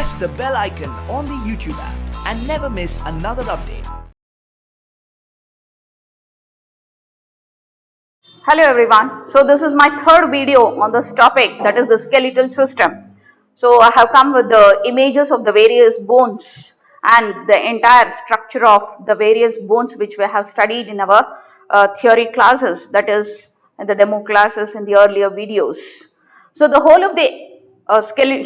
press the bell icon on the YouTube app and never miss another update. Hello everyone. So this is my third video on this topic, that is the skeletal system. So I have come with the images of the various bones and the entire structure of the various bones which we have studied in our theory classes, that is in the demo classes in the earlier videos. So the whole of the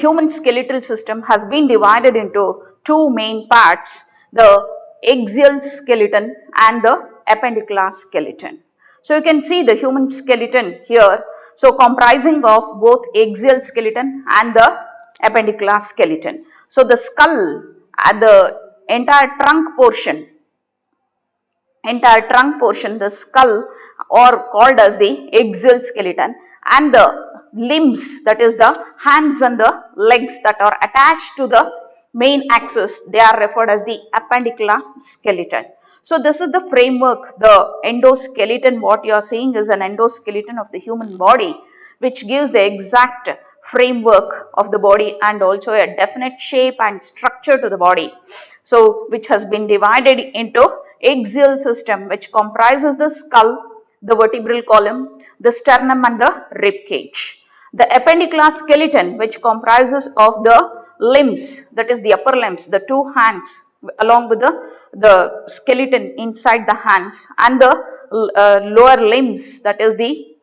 human skeletal system has been divided into two main parts, the axial skeleton and the appendicular skeleton. So you can see the human skeleton here, so comprising of both axial skeleton and the appendicular skeleton. So the skull and the entire trunk portion, the skull or called as the axial skeleton, and the limbs, that is the hands and the legs that are attached to the main axis, they are referred as the appendicular skeleton. So this is the framework, the endoskeleton. What you are seeing is an endoskeleton of the human body, which gives the exact framework of the body and also a definite shape and structure to the body. So which has been divided into axial system, which comprises the skull, the vertebral column, the sternum and the rib cage. The appendicular skeleton, which comprises of the limbs, that is the upper limbs, the two hands along with the skeleton inside the hands, and the lower limbs, that is the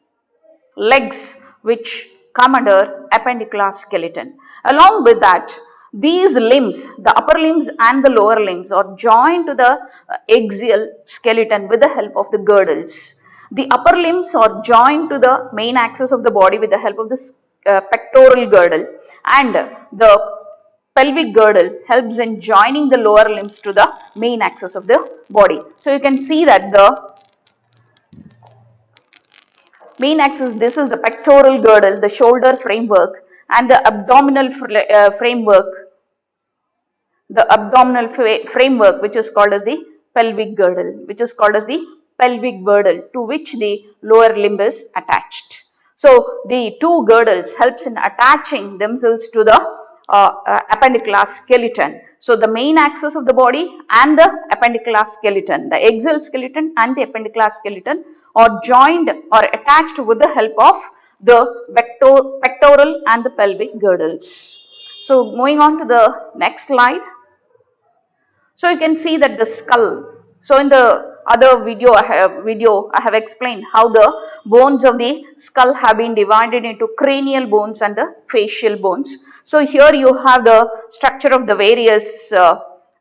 legs, which come under appendicular skeleton. Along with that, these limbs, the upper limbs and the lower limbs, are joined to the axial skeleton with the help of the girdles. The upper limbs are joined to the main axis of the body with the help of the pectoral girdle, and the pelvic girdle helps in joining the lower limbs to the main axis of the body. So you can see that the main axis, this is the pectoral girdle, the shoulder framework, and the abdominal framework, which is called as the pelvic girdle, to which the lower limb is attached. So the two girdles helps in attaching themselves to the appendicular skeleton. So the main axis of the body and the appendicular skeleton, the axial skeleton and the appendicular skeleton, are joined or attached with the help of the pectoral and the pelvic girdles. So moving on to the next slide. So you can see that the skull. So in the other video I have explained how the bones of the skull have been divided into cranial bones and the facial bones. So here you have the structure of the various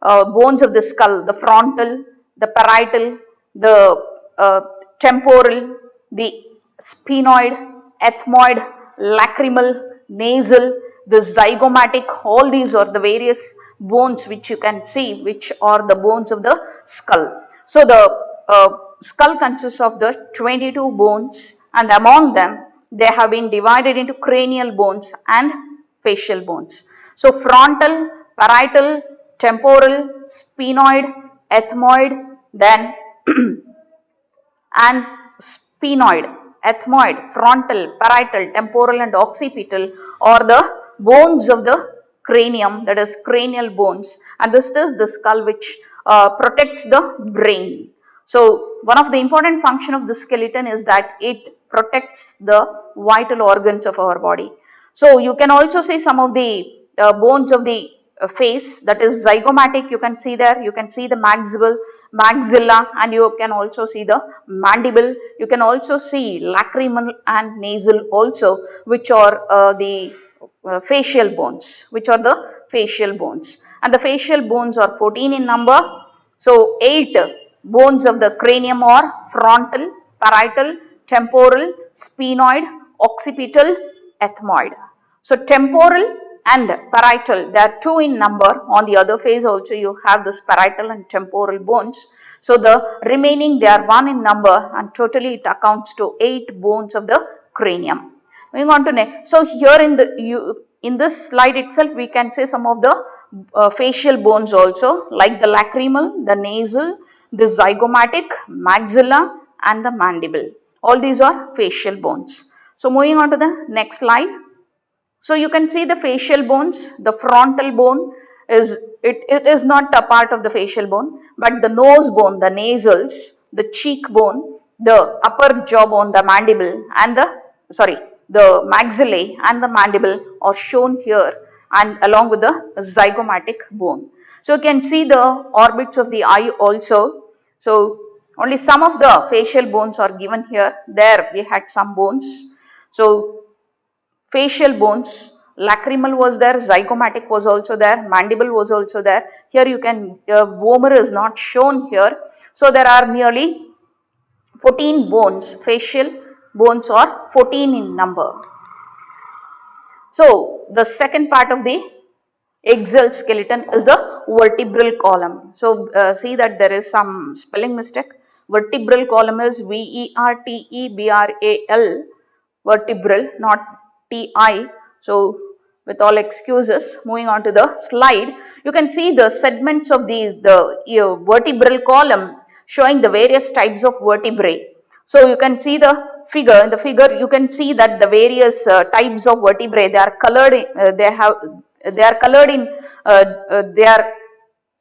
bones of the skull, the frontal, the parietal, the temporal, the sphenoid, ethmoid, lacrimal, nasal, the zygomatic. All these are the various bones which you can see, which are the bones of the skull. So the skull consists of the 22 bones, and among them they have been divided into cranial bones and facial bones. So frontal, parietal, temporal, sphenoid, ethmoid, then and sphenoid, ethmoid, frontal, parietal, temporal and occipital are the bones of the cranium, that is cranial bones, and this is the skull which protects the brain. So one of the important function of the skeleton is that it protects the vital organs of our body. So you can also see some of the bones of the face, that is zygomatic. You can see there, you can see the maxilla, and you can also see the mandible. You can also see lacrimal and nasal also, which are the facial bones, and the facial bones are 14 in number. So 8 bones of the cranium are frontal, parietal, temporal, sphenoid, occipital, ethmoid. So temporal and parietal, they are 2 in number. On the other face also you have this parietal and temporal bones. So the remaining, they are 1 in number, and totally it accounts to 8 bones of the cranium. Moving on to next. So here in this slide itself we can say some of the facial bones also, like the lacrimal, the nasal, the zygomatic, maxilla and the mandible. All these are facial bones. So moving on to the next slide. So you can see the facial bones, the frontal bone it is not a part of the facial bone, but the nose bone, the nasals, the cheekbone, the upper jawbone, the mandible and the maxillae and the mandible are shown here and along with the zygomatic bone. So you can see the orbits of the eye also. So only some of the facial bones are given here. There we had some bones. So facial bones, lacrimal was there, zygomatic was also there, mandible was also there. Here you can, vomer is not shown here. So there are nearly 14 bones, facial bones are 14 in number. So the second part of the axial skeleton is the vertebral column. So see that there is some spelling mistake. Vertebral column is VERTEBRAL, vertebral, not TI. So with all excuses, moving on to the slide, you can see the segments of the vertebral column showing the various types of vertebrae. So you can see the figure. In the figure, you can see that the various types of vertebrae, they are colored. They are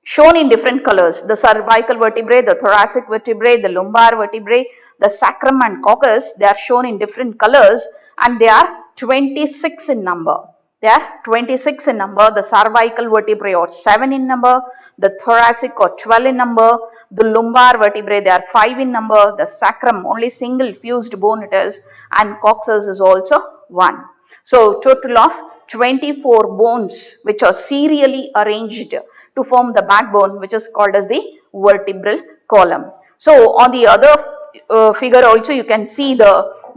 shown in different colors. The cervical vertebrae, the thoracic vertebrae, the lumbar vertebrae, the sacrum and coccus, they are shown in different colors and they are 26 in number. They are 26 in number. The cervical vertebrae are 7 in number. The thoracic are 12 in number. The lumbar vertebrae, they are 5 in number. The sacrum, only single fused bone it is, and coccus is also 1. So total of 24 bones which are serially arranged to form the backbone, which is called as the vertebral column. So on the other figure also you can see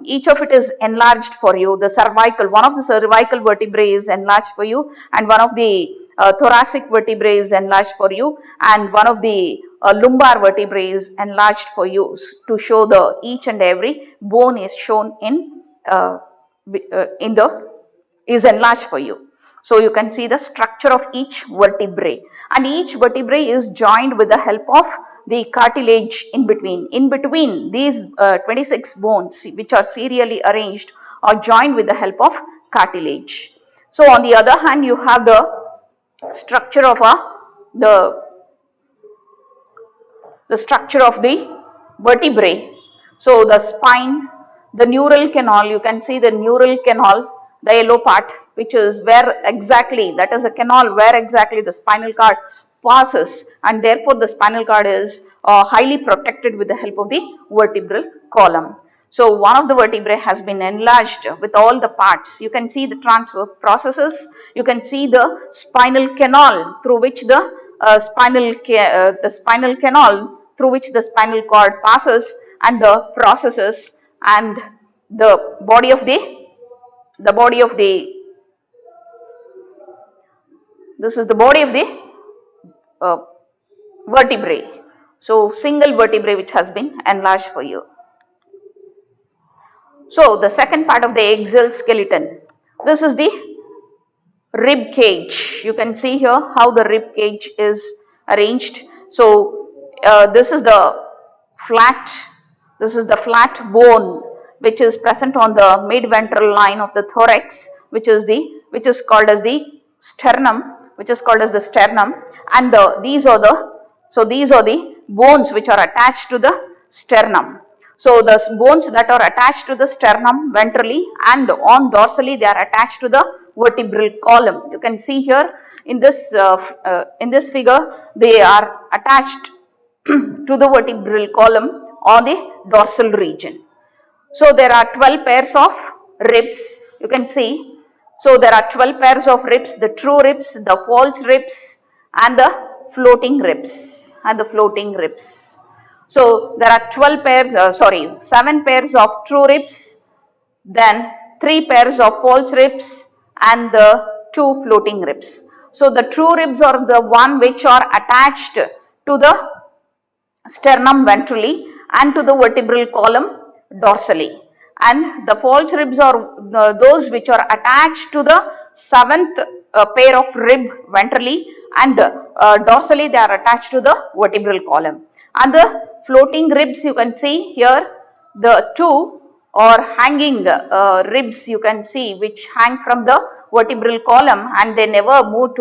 each of it is enlarged for you. The cervical, one of the cervical vertebrae is enlarged for you, and one of the thoracic vertebrae is enlarged for you, and one of the lumbar vertebrae is enlarged for you to show the each and every bone is shown is enlarged for you. So you can see the structure of each vertebrae, and each vertebrae is joined with the help of the cartilage in between. In between these 26 bones which are serially arranged are joined with the help of cartilage. So on the other hand, you have the structure of the structure of the vertebrae. So the spine, the neural canal, you can see the neural canal, the yellow part, which is where exactly, that is a canal where exactly the spinal cord passes, and therefore the spinal cord is highly protected with the help of the vertebral column. So one of the vertebrae has been enlarged with all the parts. You can see the transverse processes. You can see the spinal canal through which the spinal canal through which the spinal cord passes, and the processes, and the body of this is the body of the vertebrae. So single vertebrae which has been enlarged for you. So the second part of the axial skeleton, this is the rib cage. You can see here how the rib cage is arranged. So this is the flat bone which is present on the mid-ventral line of the thorax, which is called as the sternum, and these are the bones which are attached to the sternum. So the bones that are attached to the sternum ventrally and on dorsally, they are attached to the vertebral column. You can see here in this figure, they are attached to the vertebral column on the dorsal region. So there are 12 pairs of ribs, you can see. So there are 12 pairs of ribs, the true ribs, the false ribs, and the floating ribs, So there are 7 pairs of true ribs, then 3 pairs of false ribs, and the 2 floating ribs. So the true ribs are the one which are attached to the sternum ventrally and to the vertebral column dorsally, and the false ribs are those which are attached to the 7th pair of rib ventrally, and dorsally they are attached to the vertebral column. And the floating ribs, you can see here the 2 or hanging ribs you can see which hang from the vertebral column and they never move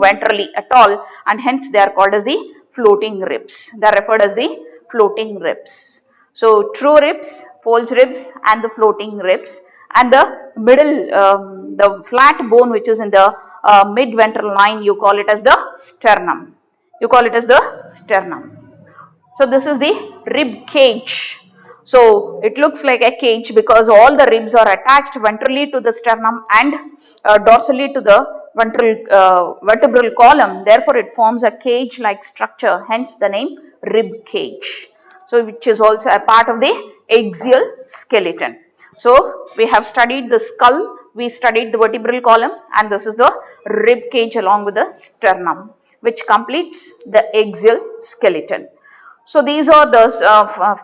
ventrally at all, and hence they are called as the floating ribs. They are referred as the floating ribs. So true ribs, false ribs and the floating ribs, and the middle, the flat bone which is in the mid ventral line, you call it as the sternum. You call it as the sternum. So this is the rib cage. So it looks like a cage because all the ribs are attached ventrally to the sternum and dorsally to the vertebral column. Therefore it forms a cage like structure, hence the name rib cage. So which is also a part of the axial skeleton. So we have studied the skull, we studied the vertebral column, and this is the rib cage along with the sternum, which completes the axial skeleton. So these are the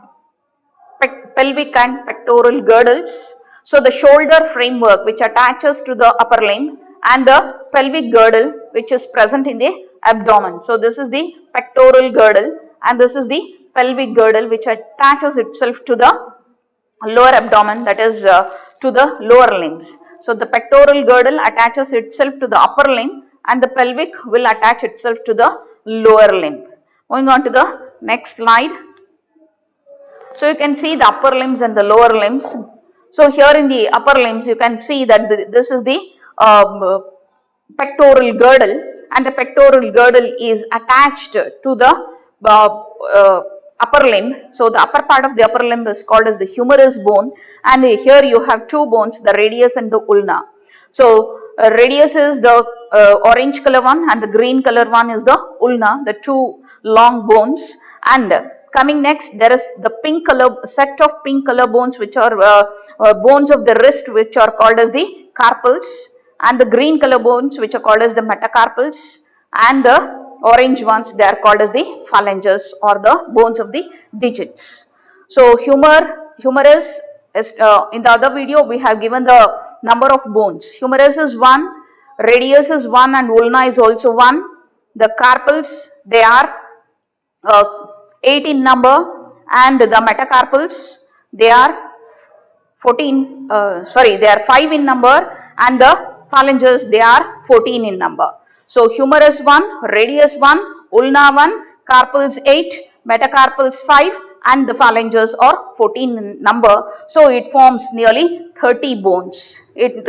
pelvic and pectoral girdles. So the shoulder framework which attaches to the upper limb and the pelvic girdle which is present in the abdomen. So this is the pectoral girdle and this is the pelvic girdle which attaches itself to the lower abdomen, that is to the lower limbs. So the pectoral girdle attaches itself to the upper limb and the pelvic will attach itself to the lower limb. Moving on to the next slide. So you can see the upper limbs and the lower limbs. So here in the upper limbs you can see that this is the pectoral girdle, and the pectoral girdle is attached to the upper limb. So the upper part of the upper limb is called as the humerus bone, and here you have two bones, the radius and the ulna. So radius is the orange color one and the green color one is the ulna, the two long bones. And coming next, there is the pink color set of pink color bones which are bones of the wrist which are called as the carpals, and the green color bones which are called as the metacarpals, and the orange ones they are called as the phalanges or the bones of the digits. So humerus is in the other video we have given the number of bones. Humerus is 1, radius is 1 and ulna is also 1. The carpals they are 8 in number, and the metacarpals they are 5 in number, and the phalanges they are 14 in number. So humerus 1, radius 1, ulna 1, carpals 8, metacarpals 5, and the phalanges are 14 in number. So it forms nearly 30 bones. It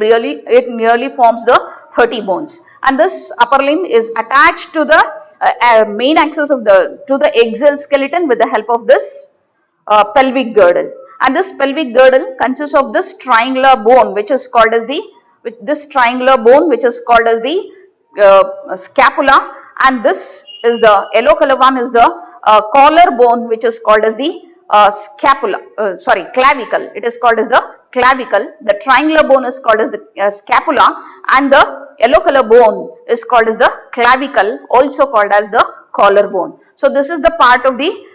nearly forms the 30 bones, and this upper limb is attached to the main axis of the axial skeleton with the help of this pelvic girdle. And this pelvic girdle consists of this triangular bone which is called as the scapula, and this is the yellow color one is the collar bone which is called as the clavicle. It is called as the clavicle. The triangular bone is called as the scapula, and the yellow color bone is called as the clavicle, also called as the collar bone. So this is the part of the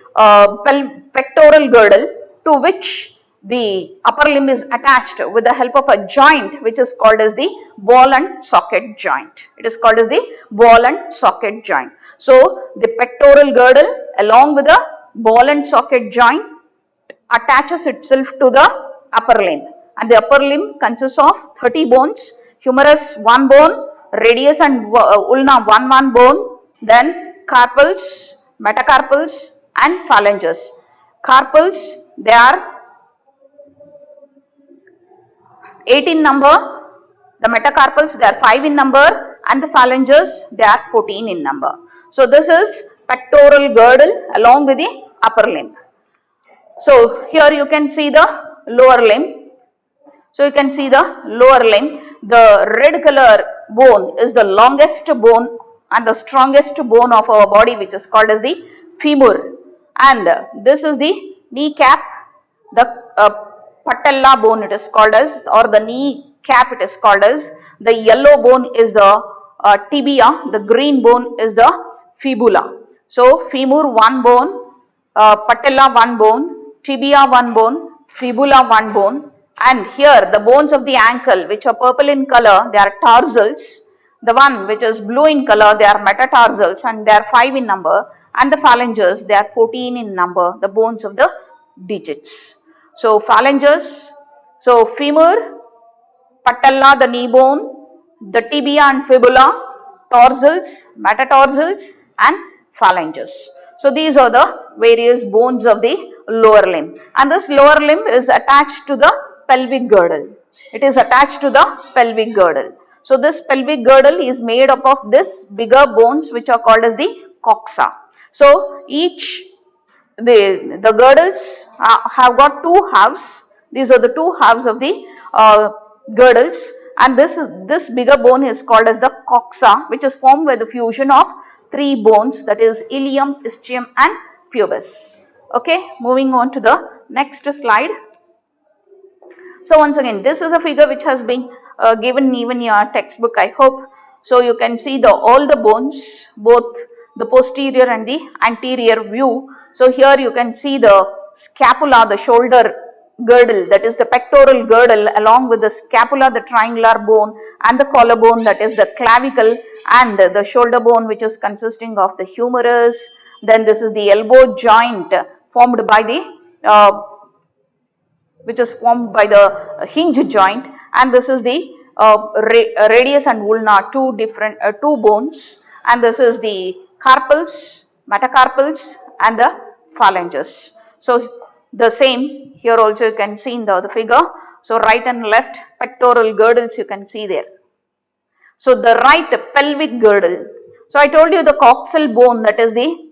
pectoral girdle to which the upper limb is attached with the help of a joint which is called as the ball and socket joint. It is called as the ball and socket joint. So the pectoral girdle along with the ball and socket joint attaches itself to the upper limb, and the upper limb consists of 30 bones. Humerus 1 bone, radius and ulna 1 bone, then carpals, metacarpals and phalanges. Carpals they are 8 in number, the metacarpals they are 5 in number, and the phalanges they are 14 in number. So this is pectoral girdle along with the upper limb. So here you can see the lower limb. So you can see the lower limb. The red color bone is the longest bone and the strongest bone of our body which is called as the femur, and this is the kneecap, the patella bone it is called as, or the knee cap it is called as. The yellow bone is the tibia, the green bone is the fibula. So femur 1 bone, patella 1 bone, tibia 1 bone, fibula 1 bone, and here the bones of the ankle which are purple in color they are tarsals, the one which is blue in color they are metatarsals and they are 5 in number, and the phalanges they are 14 in number, the bones of the digits. So phalanges, so femur, patella, the knee bone, the tibia and fibula, torsals, metatarsals and phalanges. So these are the various bones of the lower limb, and this lower limb is attached to the pelvic girdle. It is attached to the pelvic girdle. So this pelvic girdle is made up of this bigger bones which are called as the coxa. So each the girdles have got two halves. These are the two halves of the girdles, and this bigger bone is called as the coxa, which is formed by the fusion of three bones, that is ilium, ischium and pubis. Okay, moving on to the next slide. So once again, this is a figure which has been given even in your textbook, I hope. So you can see all the bones, both the posterior and the anterior view. So here you can see the scapula, the shoulder girdle, that is the pectoral girdle, along with the scapula, the triangular bone, and the collarbone, that is the clavicle, and the shoulder bone, which is consisting of the humerus. Then this is the elbow joint formed by the hinge joint, and this is the radius and ulna, two bones, and this is the carpals, metacarpals and the phalanges. So the same here also you can see in the figure. So right and left pectoral girdles you can see there. So the right pelvic girdle. So I told you the coxal bone, that is the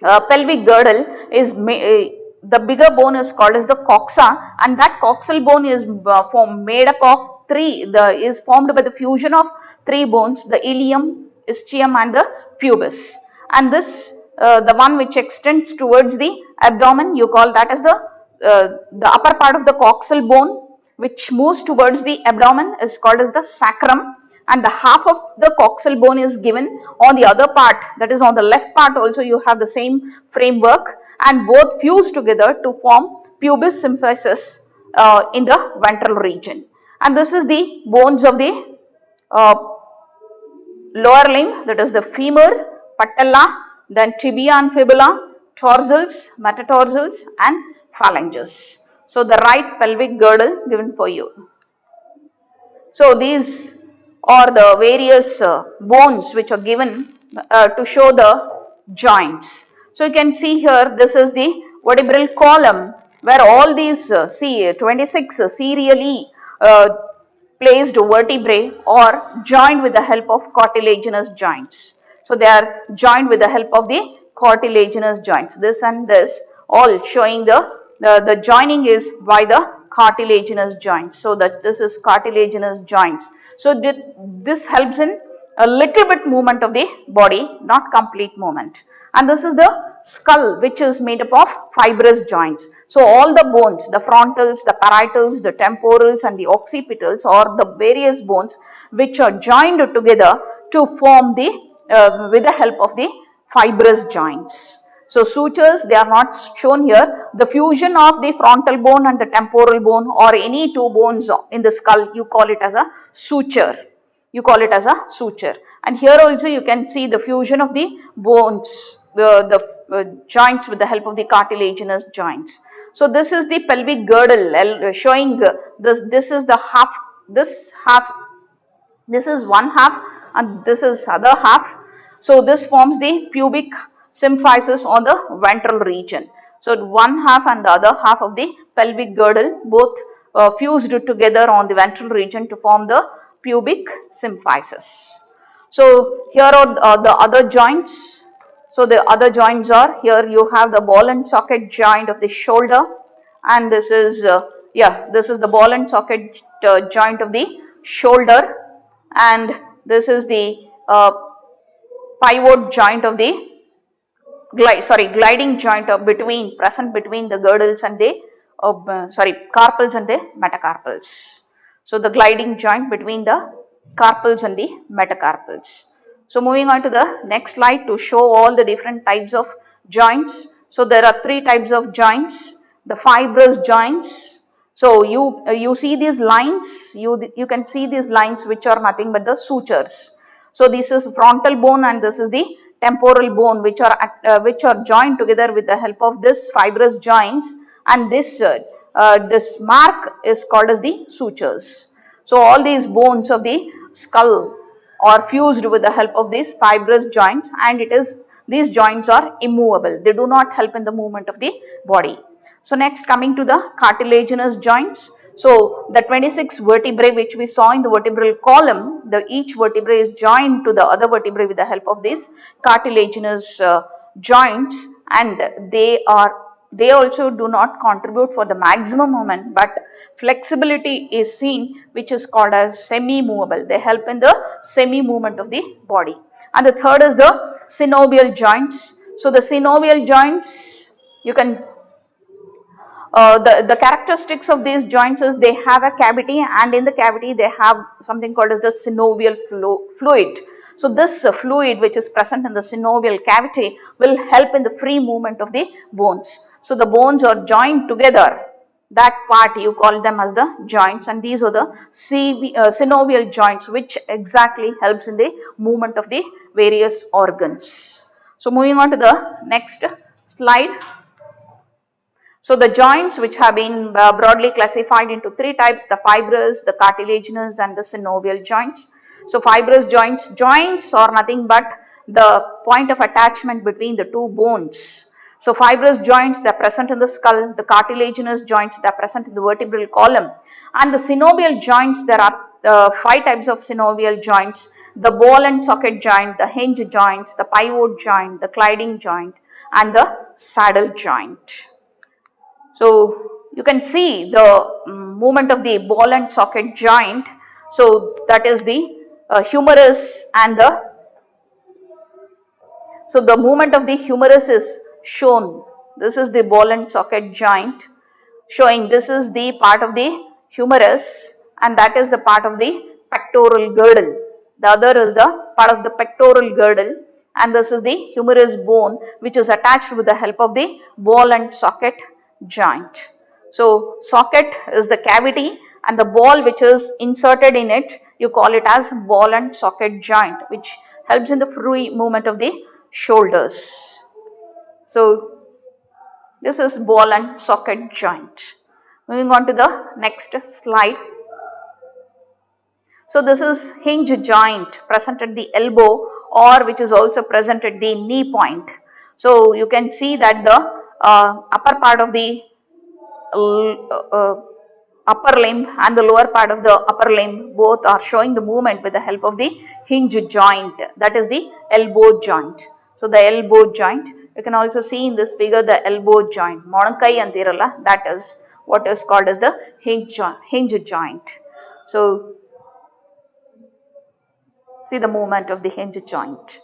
pelvic girdle, is the bigger bone is called as the coxa, and that coxal bone is made up of is formed by the fusion of three bones, the ilium, ischium and the pubis. And this the one which extends towards the abdomen, you call that as the upper part of the coxal bone, which moves towards the abdomen, is called as the sacrum, and the half of the coxal bone is given on the other part, that is on the left part also you have the same framework, and both fuse together to form pubis symphysis in the ventral region. And this is the bones of the lower limb, that is the femur, patella, then tibia and fibula, torsals, metatarsals and phalanges. So the right pelvic girdle given for you. So these are the various bones which are given to show the joints. So you can see here, this is the vertebral column where all these 26 serially placed vertebrae are joined with the help of cartilaginous joints. So they are joined with the help of the cartilaginous joints. This and this all showing the joining is by the cartilaginous joints. So that this is cartilaginous joints. So this helps in a little bit movement of the body, not complete movement. And this is the skull, which is made up of fibrous joints. So all the bones, the frontals, the parietals, the temporals and the occipitals are the various bones which are joined together to form with the help of the fibrous joints. So sutures, they are not shown here. The fusion of the frontal bone and the temporal bone or any two bones in the skull, you call it as a suture. You call it as a suture. And here also you can see the fusion of the bones, the joints with the help of the cartilaginous joints. So this is the pelvic girdle showing this is the half, this is one half and this is other half. So this forms the pubic symphysis on the ventral region. So one half and the other half of the pelvic girdle both fused together on the ventral region to form the pubic symphysis. So here are the other joints. So the other joints are, here you have the ball and socket joint of the shoulder, and this is this is the ball and socket joint of the shoulder, and this is the pivot joint of the gliding joint present between the girdles and the carpals and the metacarpals. So the gliding joint between the carpals and the metacarpals. So moving on to the next slide to show all the different types of joints. So there are three types of joints. The fibrous joints. So you see these lines, you can see these lines which are nothing but the sutures. So this is frontal bone and this is the temporal bone which are joined together with the help of this fibrous joints, and this this mark is called as the sutures. So all these bones of the skull are fused with the help of these fibrous joints, and these joints are immovable. They do not help in the movement of the body. So next, coming to the cartilaginous joints. So the 26 vertebrae which we saw in the vertebral column, each vertebrae is joined to the other vertebrae with the help of these cartilaginous joints, and they also do not contribute for the maximum movement, but flexibility is seen, which is called as semi-movable. They help in the semi-movement of the body. And the third is the synovial joints. So the synovial joints, you can the characteristics of these joints is they have a cavity, and in the cavity they have something called as the synovial fluid. So this fluid which is present in the synovial cavity will help in the free movement of the bones. So the bones are joined together. That part you call them as the joints, and these are the synovial joints which exactly helps in the movement of the various organs. So moving on to the next slide. So the joints which have been broadly classified into three types: the fibrous, the cartilaginous, and the synovial joints. So fibrous joints are nothing but the point of attachment between the two bones. So fibrous joints, they are present in the skull. The cartilaginous joints, they are present in the vertebral column. And the synovial joints, there are 5 types of synovial joints: the ball and socket joint, the hinge joints, the pivot joint, the gliding joint, and the saddle joint. So you can see the movement of the ball and socket joint. So that is the humerus and the movement of the humerus is shown. This is the ball and socket joint, showing this is the part of the humerus, and that is the part of the pectoral girdle. The other is the part of the pectoral girdle, and this is the humerus bone which is attached with the help of the ball and socket joint. So socket is the cavity, and the ball which is inserted in it, you call it as ball and socket joint, which helps in the free movement of the shoulders. So this is ball and socket joint. Moving on to the next slide. So this is hinge joint present at the elbow, or which is also present at the knee point. So you can see that the upper part of the upper limb and the lower part of the upper limb both are showing the movement with the help of the hinge joint, that is the elbow joint. So the elbow joint, you can also see in this figure the elbow joint, Monankai antiralla, that is what is called as the hinge joint. So see the movement of the hinge joint.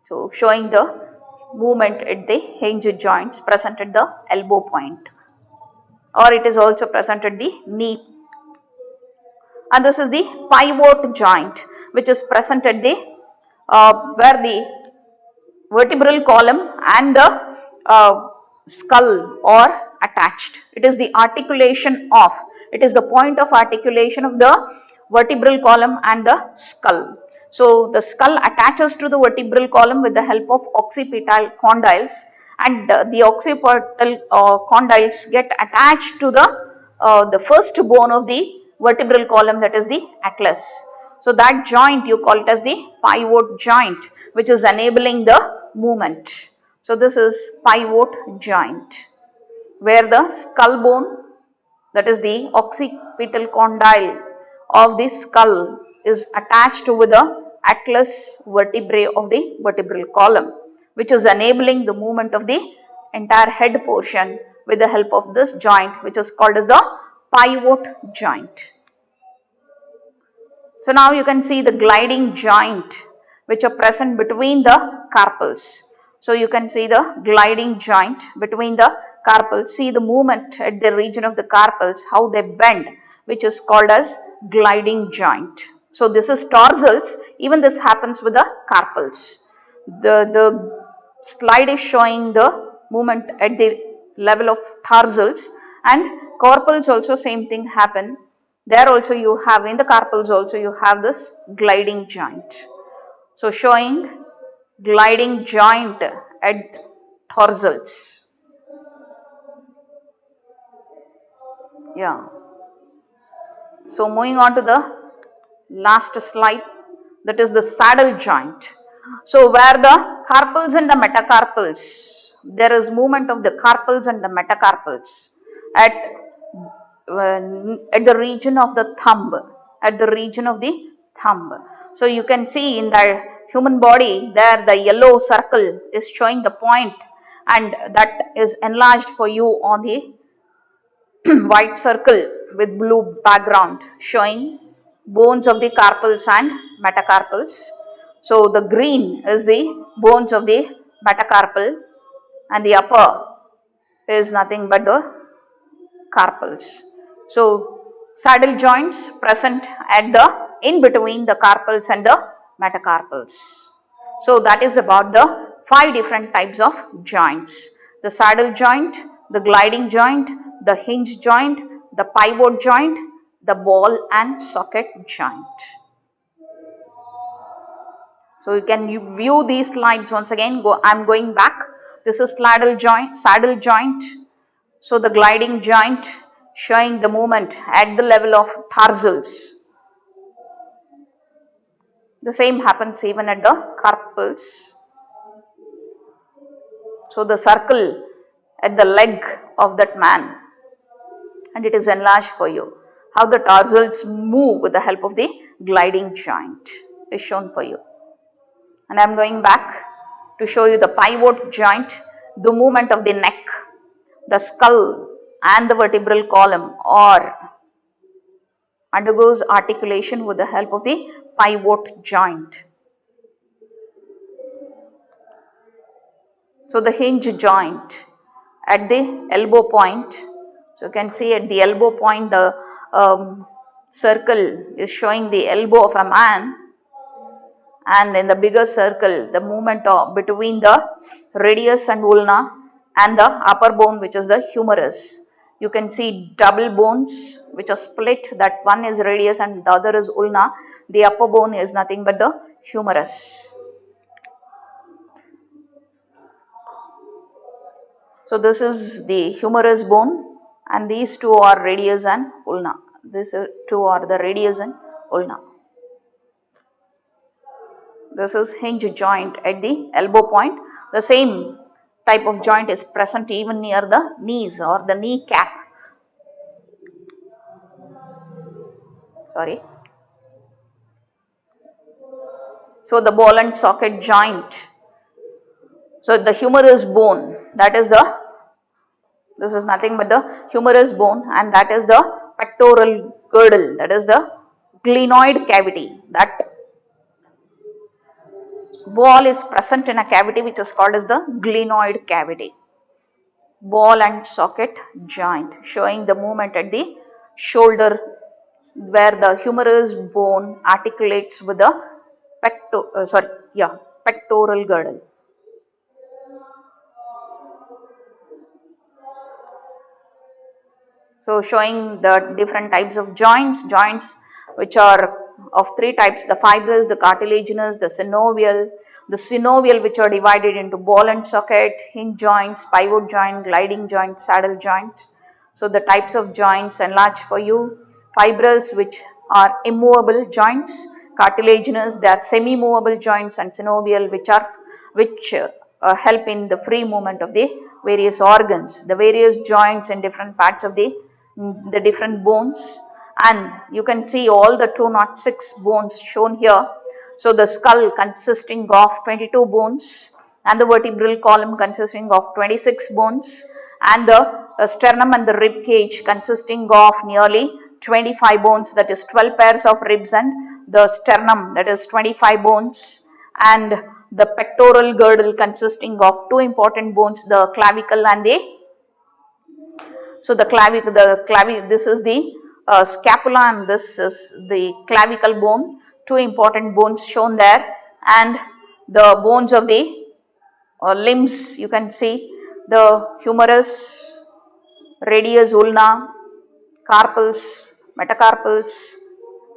So showing the movement at the hinge joints present at the elbow point, or it is also present at the knee. And this is the pivot joint which is present at the where the vertebral column and the skull are attached. It is the it is the point of articulation of the vertebral column and the skull. So the skull attaches to the vertebral column with the help of occipital condyles, and the occipital condyles get attached to the first bone of the vertebral column, that is the atlas. So that joint you call it as the pivot joint, which is enabling the movement. So this is pivot joint, where the skull bone, that is the occipital condyle of the skull, is attached with the atlas vertebrae of the vertebral column, which is enabling the movement of the entire head portion with the help of this joint, which is called as the pivot joint. So now you can see the gliding joint which are present between the carpals. So you can see the gliding joint between the carpals. See the movement at the region of the carpals, how they bend, which is called as gliding joint. So this is torsals. Even this happens with the carpals. The slide is showing the movement at the level of tarsals, and carpals also same thing happen. There also you have, in the carpals also you have this gliding joint. So showing gliding joint at Torsals. Yeah. So moving on to the last slide, that is the saddle joint. So where the carpals and the metacarpals, there is movement of the carpals and the metacarpals at the region of the thumb, at the region of the thumb. So you can see in the human body there the yellow circle is showing the point, and that is enlarged for you on the white circle with blue background showing bones of the carpals and metacarpals. So the green is the bones of the metacarpal, and the upper is nothing but the carpals. So saddle joints present at the in between the carpals and the metacarpals. So that is about the 5 different types of joints: the saddle joint, the gliding joint, the hinge joint, the pivot joint, the ball and socket joint. So you can view these slides once again. I am going back. This is saddle joint. So the gliding joint showing the movement at the level of tarsals. The same happens even at the carpals. So the circle at the leg of that man, and it is enlarged for you. How the tarsals move with the help of the gliding joint is shown for you. And I am going back to show you the pivot joint, the movement of the neck, the skull and the vertebral column or undergoes articulation with the help of the pivot joint. So the hinge joint at the elbow point. So you can see at the elbow point the circle is showing the elbow of a man, and in the bigger circle the movement of between the radius and ulna and the upper bone, which is the humerus. You can see double bones which are split, that one is radius and the other is ulna. The upper bone is nothing but the humerus. So this is the humerus bone, and these two are radius and ulna. These two are the radius and ulna. This is hinge joint at the elbow point. The same type of joint is present even near the knees or the knee cap. Sorry. So the ball and socket joint. So the humerus bone, that is this is nothing but the humerus bone, and that is the pectoral girdle, that is the glenoid cavity. That ball is present in a cavity which is called as the glenoid cavity. Ball and socket joint showing the movement at the shoulder where the humerus bone articulates with the pectoral girdle. So showing the different types of joints which are of 3 types: the fibrous, the cartilaginous, the synovial. The synovial, which are divided into ball and socket, hinge joints, pivot joint, gliding joint, saddle joint. So the types of joints enlarged for you: fibrous, which are immovable joints; cartilaginous, they are semi-movable joints; and synovial, which help in the free movement of the various organs, the various joints in different parts of the different bones. And you can see all the 206 bones shown here. So the skull consisting of 22 bones, and the vertebral column consisting of 26 bones, and the sternum and the rib cage consisting of nearly 25 bones, that is 12 pairs of ribs, and the sternum, that is 25 bones, and the pectoral girdle consisting of 2 important bones, the clavicle and the this is the scapula, and this is the clavicle bone. 2 important bones shown there, and the bones of the limbs, you can see the humerus, radius, ulna, carpals, metacarpals,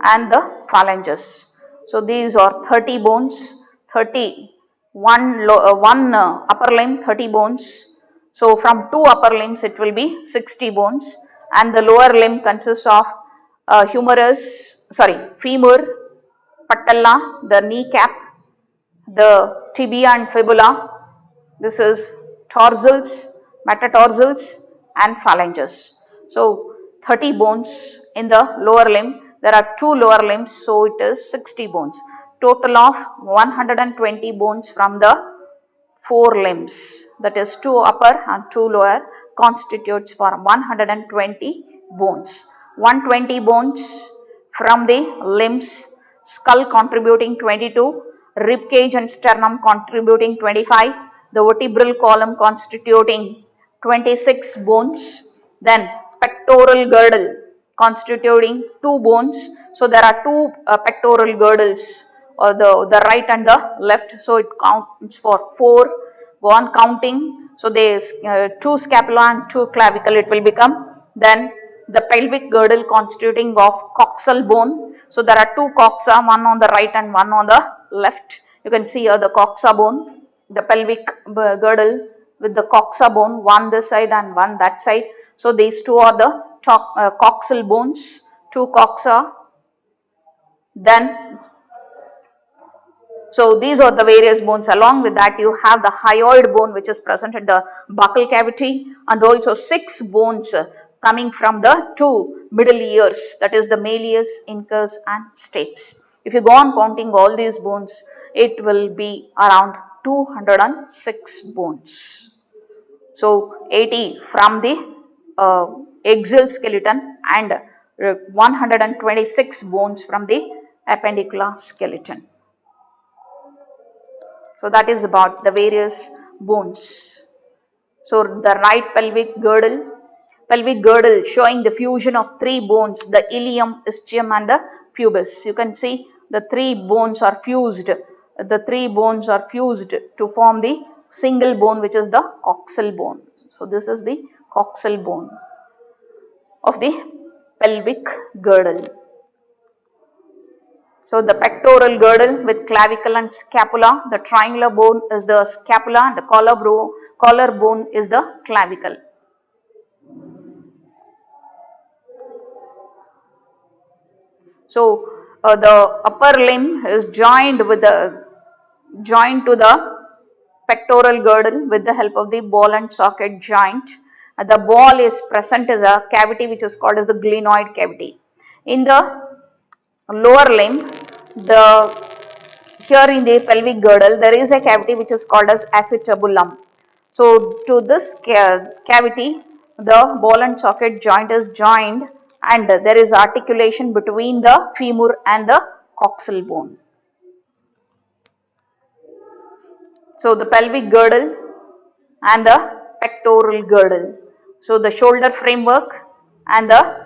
and the phalanges. So these are 30 bones, 30 one upper limb 30 bones. So from two upper limbs it will be 60 bones, and the lower limb consists of femur, patella, the kneecap, the tibia and fibula. This is torsals, metatarsals and phalanges. So 30 bones in the lower limb. There are two lower limbs, so it is 60 bones. Total of 120 bones from the four limbs, that is two upper and two lower, constitutes for 120 bones. 120 bones from the limbs, skull contributing 22, rib cage and sternum contributing 25, the vertebral column constituting 26 bones, then pectoral girdle constituting 2 bones. So there are two pectoral girdles, or the right and the left, so it counts for 4. Go on counting. So there is 2 scapula and 2 clavicle it will become. Then the pelvic girdle constituting of coxal bone. So there are 2 coxa, one on the right and one on the left. You can see here the coxa bone, the pelvic girdle with the coxa bone, one this side and one that side. So these two are the coxal bones, 2 coxa. Then so these are the various bones. Along with that you have the hyoid bone which is present at the buccal cavity, and also 6 bones coming from the 2 middle ears, that is the malleus, incus and stapes. If you go on counting all these bones, it will be around 206 bones. So 80 from the axial skeleton and 126 bones from the appendicular skeleton. So that is about the various bones. So the right pelvic girdle showing the fusion of 3 bones, the ilium, ischium and the pubis. You can see the 3 bones are fused. The 3 bones are fused to form the single bone which is the coxal bone. So this is the coxal bone of the pelvic girdle. So the pectoral girdle with clavicle and scapula, the triangular bone is the scapula and the collar bone is the clavicle. So the upper limb is joined to the pectoral girdle with the help of the ball and socket joint. The ball is present as a cavity which is called as the glenoid cavity. In the lower limb, here in the pelvic girdle there is a cavity which is called as acetabulum. So to this cavity the ball and socket joint is joined, and there is articulation between the femur and the coxal bone. So the pelvic girdle and the pectoral girdle. So the shoulder framework and the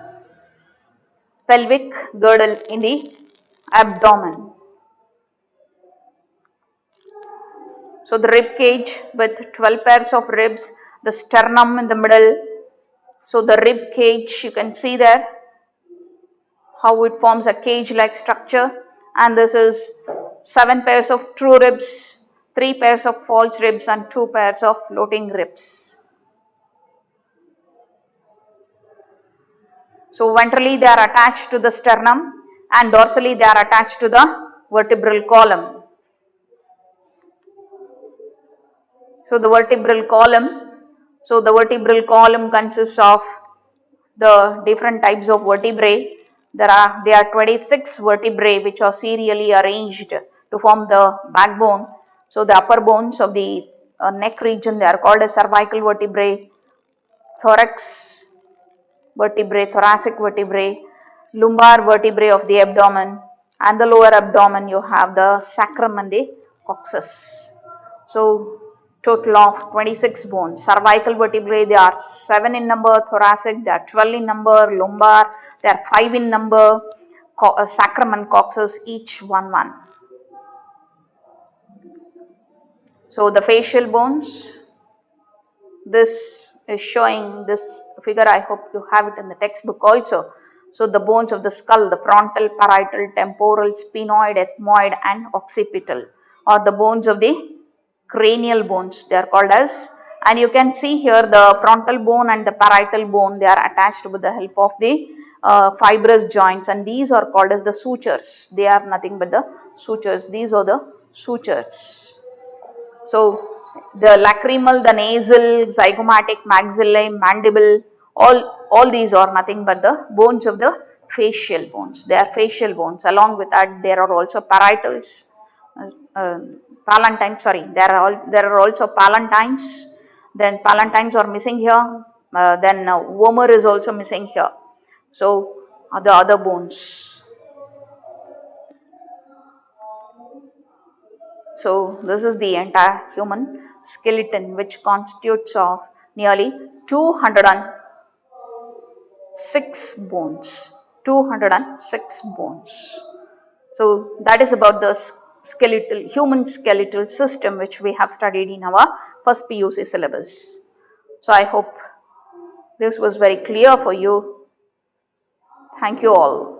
pelvic girdle in the abdomen. So the rib cage with 12 pairs of ribs, the sternum in the middle. So the rib cage, you can see there how it forms a cage like structure, and this is 7 pairs of true ribs, 3 pairs of false ribs and 2 pairs of floating ribs. So ventrally they are attached to the sternum and dorsally they are attached to the vertebral column. So the vertebral column consists of the different types of vertebrae. There are 26 vertebrae which are serially arranged to form the backbone. So the upper bones of the neck region, they are called as cervical vertebrae, thorax vertebrae, thoracic vertebrae, lumbar vertebrae of the abdomen, and the lower abdomen you have the sacrum and the coccyx. So total of 26 bones. Cervical vertebrae, they are 7 in number, thoracic they are 12 in number, lumbar they are 5 in number, sacrum and coccyx each 1. So the facial bones, this is showing this figure, I hope you have it in the textbook also. So the bones of the skull, the frontal, parietal, temporal, sphenoid, ethmoid and occipital are the bones of the cranial bones, they are called as, and you can see here the frontal bone and the parietal bone, they are attached with the help of the fibrous joints, and these are called as the sutures. They are nothing but the sutures. These are the sutures. So the lacrimal, the nasal, zygomatic, maxillae, mandible, all these are nothing but the bones of the facial bones. They are facial bones. Along with that, there are also parietals, palatines. Sorry, there are also palatines. Then palatines are missing here. Then vomer is also missing here. So the other bones. So this is the entire human skeleton, which constitutes of nearly 206 bones. 206 bones. So that is about the human skeletal system, which we have studied in our first PUC syllabus. So I hope this was very clear for you. Thank you all.